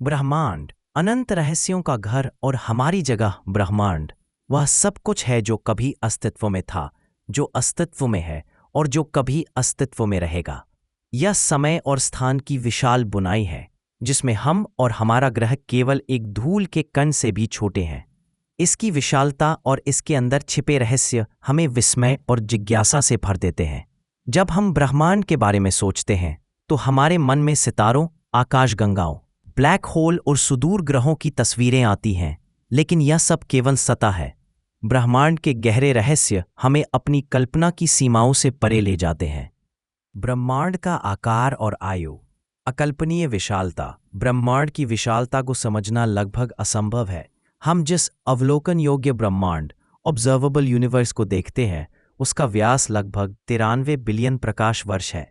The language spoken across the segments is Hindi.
ब्रह्मांड अनंत रहस्यों का घर और हमारी जगह ब्रह्मांड वह सब कुछ है जो कभी अस्तित्व में था, जो अस्तित्व में है और जो कभी अस्तित्व में रहेगा। यह समय और स्थान की विशाल बुनाई है जिसमें हम और हमारा ग्रह केवल एक धूल के कण से भी छोटे हैं। इसकी विशालता और इसके अंदर छिपे रहस्य हमें विस्मय और जिज्ञासा से भर देते हैं। जब हम ब्रह्मांड के बारे में सोचते हैं तो हमारे मन में सितारों, आकाशगंगाओं, ब्लैक होल और सुदूर ग्रहों की तस्वीरें आती हैं, लेकिन यह सब केवल सतह है। ब्रह्मांड के गहरे रहस्य हमें अपनी कल्पना की सीमाओं से परे ले जाते हैं। ब्रह्मांड का आकार और आयु। अकल्पनीय विशालता। ब्रह्मांड की विशालता को समझना लगभग असंभव है। हम जिस अवलोकन योग्य ब्रह्मांड ऑब्जर्वेबल यूनिवर्स को देखते हैं उसका व्यास लगभग 93 बिलियन प्रकाश वर्ष है।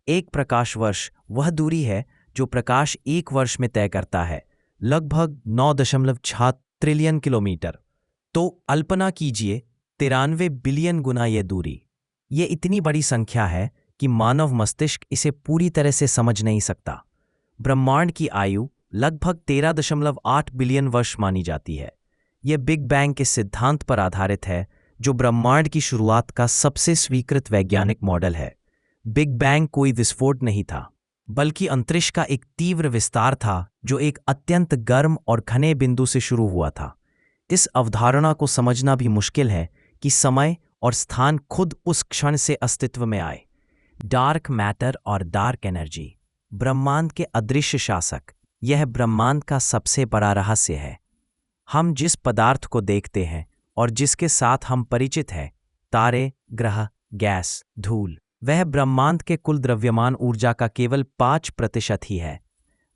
एक प्रकाश वर्ष वह दूरी है जो प्रकाश एक वर्ष में तय करता है, लगभग 9.6 ट्रिलियन किलोमीटर। तो कल्पना कीजिए 93 बिलियन गुना यह दूरी। ये इतनी बड़ी संख्या है कि मानव मस्तिष्क इसे पूरी तरह से समझ नहीं सकता। ब्रह्मांड की आयु लगभग 13.8 बिलियन वर्ष मानी जाती है। यह बिग बैंग के सिद्धांत पर आधारित है, जो ब्रह्मांड की शुरुआत का सबसे स्वीकृत वैज्ञानिक मॉडल है। बिग बैंग कोई विस्फोट नहीं था, बल्कि अंतरिक्ष का एक तीव्र विस्तार था जो एक अत्यंत गर्म और घने बिंदु से शुरू हुआ था। इस अवधारणा को समझना भी मुश्किल है कि समय और स्थान खुद उस क्षण से अस्तित्व में आए। डार्क मैटर और डार्क एनर्जी। ब्रह्मांड के अदृश्य शासक। यह ब्रह्मांड का सबसे बड़ा रहस्य है। हम जिस पदार्थ को देखते हैं और जिसके साथ हम परिचित हैं, तारे, ग्रह, गैस, धूल, वह ब्रह्मांड के कुल द्रव्यमान ऊर्जा का केवल 5% ही है।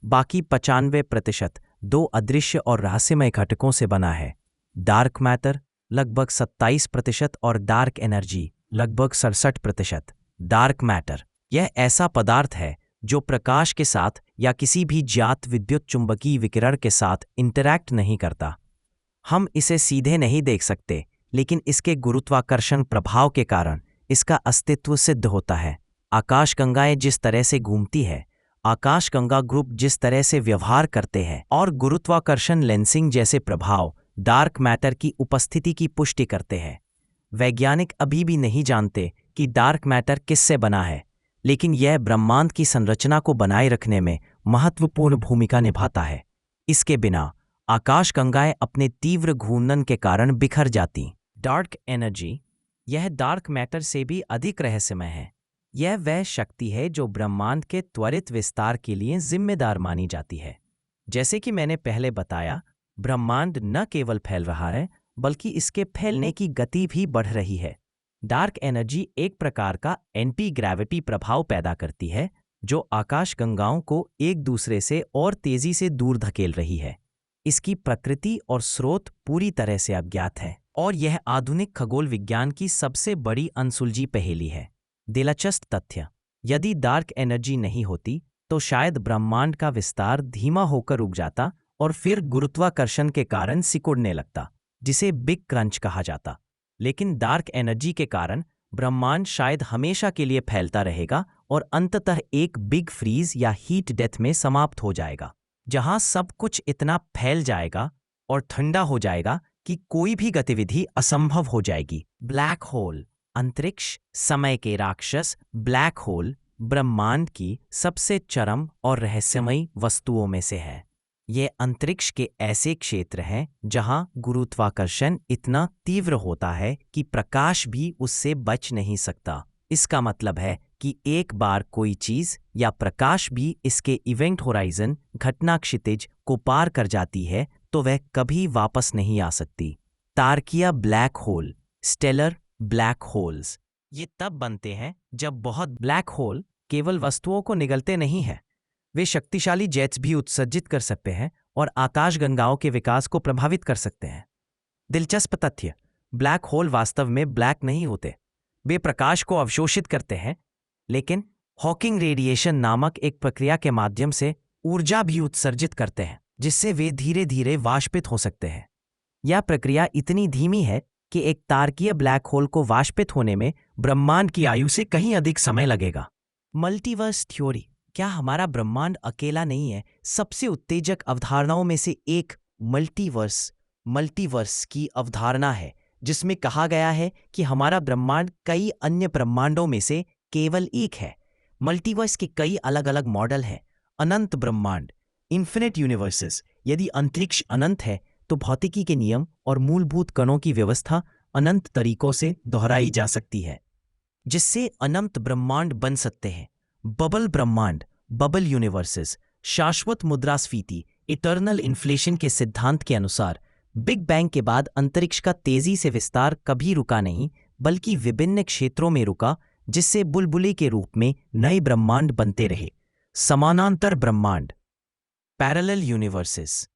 बाकी 95% दो अदृश्य और रहस्यमय घटकों से बना है। डार्क मैटर लगभग 27% और डार्क एनर्जी लगभग 67%। डार्क मैटर यह ऐसा पदार्थ है जो प्रकाश के साथ या किसी भी ज्ञात विद्युत चुंबकीय विकिरण के साथ इंटरैक्ट नहीं करता। हम इसे सीधे नहीं देख सकते, लेकिन इसके गुरुत्वाकर्षण प्रभाव के कारण इसका अस्तित्व सिद्ध होता है। आकाशगंगाएं जिस तरह से घूमती है, आकाशगंगा ग्रुप जिस तरह से व्यवहार करते हैं और गुरुत्वाकर्षण लेंसिंग जैसे प्रभाव डार्क मैटर की उपस्थिति की पुष्टि करते हैं। वैज्ञानिक अभी भी नहीं जानते कि डार्क मैटर किससे बना है, लेकिन यह ब्रह्मांड की संरचना को बनाए रखने में महत्वपूर्ण भूमिका निभाता है। इसके बिना आकाशगंगाएं अपने तीव्र घूर्णन के कारण बिखर जाती। डार्क एनर्जी यह डार्क मैटर से भी अधिक रहस्यमय है। यह वह शक्ति है जो ब्रह्मांड के त्वरित विस्तार के लिए जिम्मेदार मानी जाती है। जैसे कि मैंने पहले बताया, ब्रह्मांड न केवल फैल रहा है, बल्कि इसके फैलने की गति भी बढ़ रही है। डार्क एनर्जी एक प्रकार का एंटी ग्रेविटी प्रभाव पैदा करती है, जो आकाशगंगाओं को एक दूसरे से और तेजी से दूर धकेल रही है। इसकी प्रकृति और स्रोत पूरी तरह से अज्ञात है, और यह आधुनिक खगोल विज्ञान की सबसे बड़ी अनसुलझी पहेली है। दिलचस्प तथ्य, यदि डार्क एनर्जी नहीं होती तो शायद ब्रह्मांड का विस्तार धीमा होकर रुक जाता और फिर गुरुत्वाकर्षण के कारण सिकुड़ने लगता, जिसे बिग क्रंच कहा जाता। लेकिन डार्क एनर्जी के कारण ब्रह्मांड शायद हमेशा के लिए फैलता रहेगा और अंततः एक बिग फ्रीज या हीट डेथ में समाप्त हो जाएगा, जहां सब कुछ इतना फैल जाएगा और ठंडा हो जाएगा कि कोई भी गतिविधि असंभव हो जाएगी। Black hole. अंतरिक्ष समय के राक्षस ब्लैक होल ब्रह्मांड की सबसे चरम और रहस्यमयी वस्तुओं में से है। ये अंतरिक्ष के ऐसे क्षेत्र हैं जहां गुरुत्वाकर्षण इतना तीव्र होता है कि प्रकाश भी उससे बच नहीं सकता। इसका मतलब है कि एक बार कोई चीज या प्रकाश भी इसके इवेंट होराइजन घटना क्षितिज को पार कर जाती है तो वह कभी वापस नहीं आ सकती। तारकीय black hole. Stellar black holes ये तब बनते हैं जब बहुत ब्लैक होल केवल वस्तुओं को निगलते नहीं हैं, वे शक्तिशाली जेट्स भी उत्सर्जित कर सकते हैं और आकाशगंगाओं के विकास को प्रभावित कर सकते हैं। दिलचस्प तथ्य, ब्लैक होल वास्तव में ब्लैक नहीं होते। वे प्रकाश को अवशोषित करते हैं, लेकिन हॉकिंग रेडिएशन नामक एक प्रक्रिया के माध्यम से ऊर्जा भी उत्सर्जित करते हैं, जिससे वे धीरे धीरे वाष्पित हो सकते हैं। यह प्रक्रिया इतनी धीमी है कि एक तारकीय ब्लैक होल को वाष्पित होने में ब्रह्मांड की आयु से कहीं अधिक समय लगेगा। Multiverse theory. क्या हमारा ब्रह्मांड अकेला नहीं है? सबसे उत्तेजक अवधारणाओं में से एक मल्टीवर्स की अवधारणा है, जिसमें कहा गया है कि हमारा ब्रह्मांड कई अन्य ब्रह्मांडों में से केवल एक है। मल्टीवर्स के कई अलग अलग मॉडल हैं। अनंत ब्रह्मांड, इन्फिनिट यूनिवर्सेस। यदि अंतरिक्ष अनंत है तो भौतिकी के नियम और मूलभूत कणों की व्यवस्था अनंत तरीकों से दोहराई जा सकती है, जिससे अनंत ब्रह्मांड बन सकते हैं। बबल ब्रह्मांड, बबल यूनिवर्सेस। शाश्वत मुद्रास्फीति, इटर्नल इन्फ्लेशन के सिद्धांत के अनुसार बिग बैंग के बाद अंतरिक्ष का तेजी से विस्तार कभी रुका नहीं, बल्कि विभिन्न क्षेत्रों में रुका, जिससे बुलबुले के रूप में नए ब्रह्मांड बनते रहे। समानांतर ब्रह्मांड, पैरेलल यूनिवर्सेस।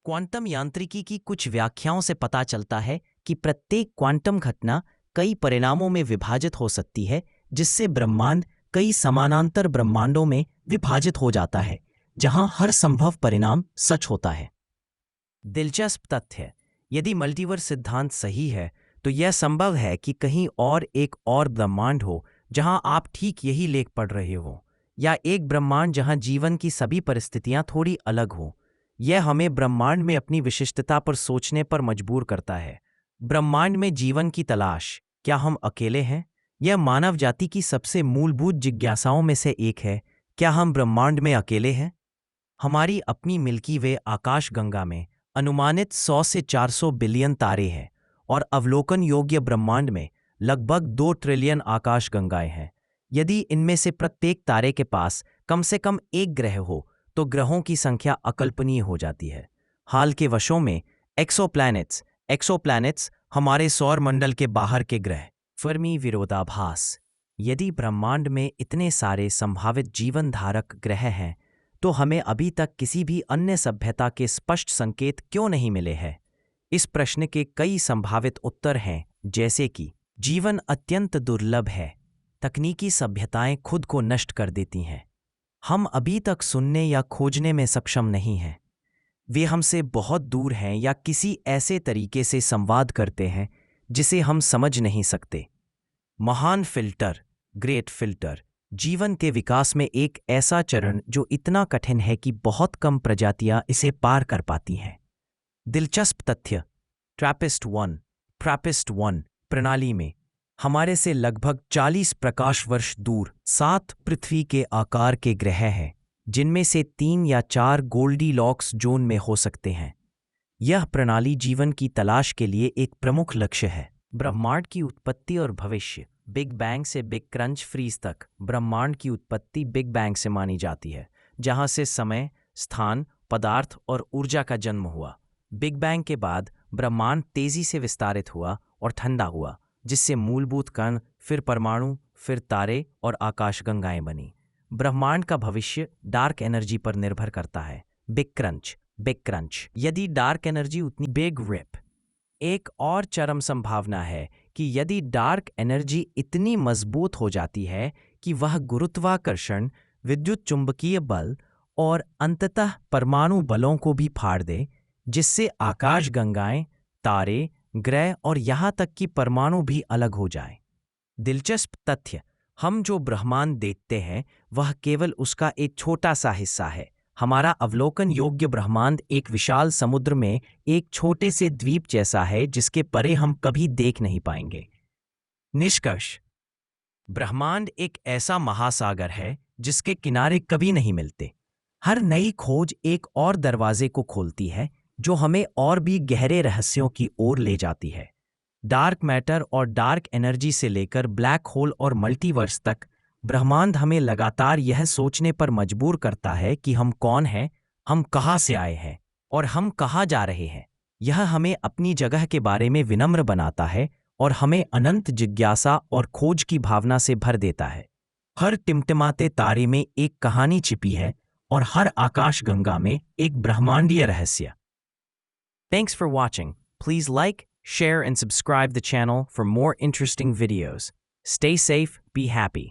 क्वांटम यांत्रिकी की कुछ व्याख्याओं से पता चलता है कि प्रत्येक क्वांटम घटना कई परिणामों में विभाजित हो सकती है, जिससे ब्रह्मांड कई समानांतर ब्रह्मांडों में विभाजित हो जाता है, जहां हर संभव परिणाम सच होता है। दिलचस्प तथ्य, यदि मल्टीवर्स सिद्धांत सही है तो यह संभव है कि कहीं और एक और ब्रह्मांड हो जहां आप ठीक यही लेख पढ़ रहे हो, या एक ब्रह्मांड जहां जीवन की सभी परिस्थितियां थोड़ी अलग हो। यह हमें ब्रह्मांड में अपनी विशिष्टता पर सोचने पर मजबूर करता है। ब्रह्मांड में जीवन की तलाश, क्या हम अकेले हैं? यह मानव जाति की सबसे मूलभूत जिज्ञासाओं में से एक है। क्या हम ब्रह्मांड में अकेले हैं? हमारी अपनी मिल्की वे आकाशगंगा में अनुमानित 100 से 400 बिलियन तारे हैं, और अवलोकन योग्य ब्रह्मांड में लगभग 2 ट्रिलियन आकाशगंगाएं हैं। यदि इनमें से प्रत्येक तारे के पास कम से कम एक ग्रह हो तो ग्रहों की संख्या अकल्पनीय हो जाती है। हाल के वर्षों में एक्सोप्लैनेट्स हमारे सौर मंडल के बाहर के ग्रह। फर्मी विरोधाभास, यदि ब्रह्मांड में इतने सारे संभावित जीवन धारक ग्रह हैं तो हमें अभी तक किसी भी अन्य सभ्यता के स्पष्ट संकेत क्यों नहीं मिले हैं? इस प्रश्न के कई संभावित उत्तर हैं, जैसे कि जीवन अत्यंत दुर्लभ है, तकनीकी सभ्यताएं खुद को नष्ट कर देती हैं, हम अभी तक सुनने या खोजने में सक्षम नहीं हैं, वे हमसे बहुत दूर हैं या किसी ऐसे तरीके से संवाद करते हैं जिसे हम समझ नहीं सकते। महान फिल्टर, ग्रेट फिल्टर, जीवन के विकास में एक ऐसा चरण जो इतना कठिन है कि बहुत कम प्रजातियां इसे पार कर पाती हैं। दिलचस्प तथ्य, ट्रैपिस्ट 1 प्रणाली में हमारे से लगभग 40 प्रकाश वर्ष दूर 7 पृथ्वी के आकार के ग्रह हैं, जिनमें से 3 या 4 गोल्डीलॉक्स जोन में हो सकते हैं। यह प्रणाली जीवन की तलाश के लिए एक प्रमुख लक्ष्य है। ब्रह्मांड की उत्पत्ति और भविष्य, बिग बैंग से बिग क्रंच फ्रीज तक। ब्रह्मांड की उत्पत्ति बिग बैंग से मानी जाती है, जहां से समय, स्थान, पदार्थ और ऊर्जा का जन्म हुआ। बिग बैंग के बाद ब्रह्मांड तेजी से विस्तारित हुआ और ठंडा हुआ, जिससे मूलभूत कण, फिर परमाणु, फिर तारे और आकाशगंगाएं बनी। ब्रह्मांड का भविष्य डार्क एनर्जी पर निर्भर करता है। बिग क्रंच, यदि डार्क एनर्जी उतनी बिग रिप। एक और चरम संभावना है कि यदि डार्क एनर्जी इतनी मजबूत हो जाती है कि वह गुरुत्वाकर्षण, विद्युत चुंबकीय बल और अंततः परमाणु बलों को भी फाड़ दे, जिससे आकाशगंगाएं, तारे, ग्रह और यहां तक कि परमाणु भी अलग हो जाएं। दिलचस्प तथ्य, हम जो ब्रह्मांड देखते हैं वह केवल उसका एक छोटा सा हिस्सा है। हमारा अवलोकन योग्य ब्रह्मांड एक विशाल समुद्र में एक छोटे से द्वीप जैसा है, जिसके परे हम कभी देख नहीं पाएंगे। निष्कर्ष, ब्रह्मांड एक ऐसा महासागर है जिसके किनारे कभी नहीं मिलते। हर नई खोज एक और दरवाजे को खोलती है, जो हमें और भी गहरे रहस्यों की ओर ले जाती है। डार्क मैटर और डार्क एनर्जी से लेकर ब्लैक होल और मल्टीवर्स तक, ब्रह्मांड हमें लगातार यह सोचने पर मजबूर करता है कि हम कौन हैं, हम कहाँ से आए हैं और हम कहाँ जा रहे हैं। यह हमें अपनी जगह के बारे में विनम्र बनाता है और हमें अनंत जिज्ञासा और खोज की भावना से भर देता है। हर टिमटिमाते तारे में एक कहानी छिपी है और हर आकाशगंगा में एक ब्रह्मांडीय रहस्य। Thanks for watching. Please like, share and subscribe the channel for more interesting videos. Stay safe, be happy.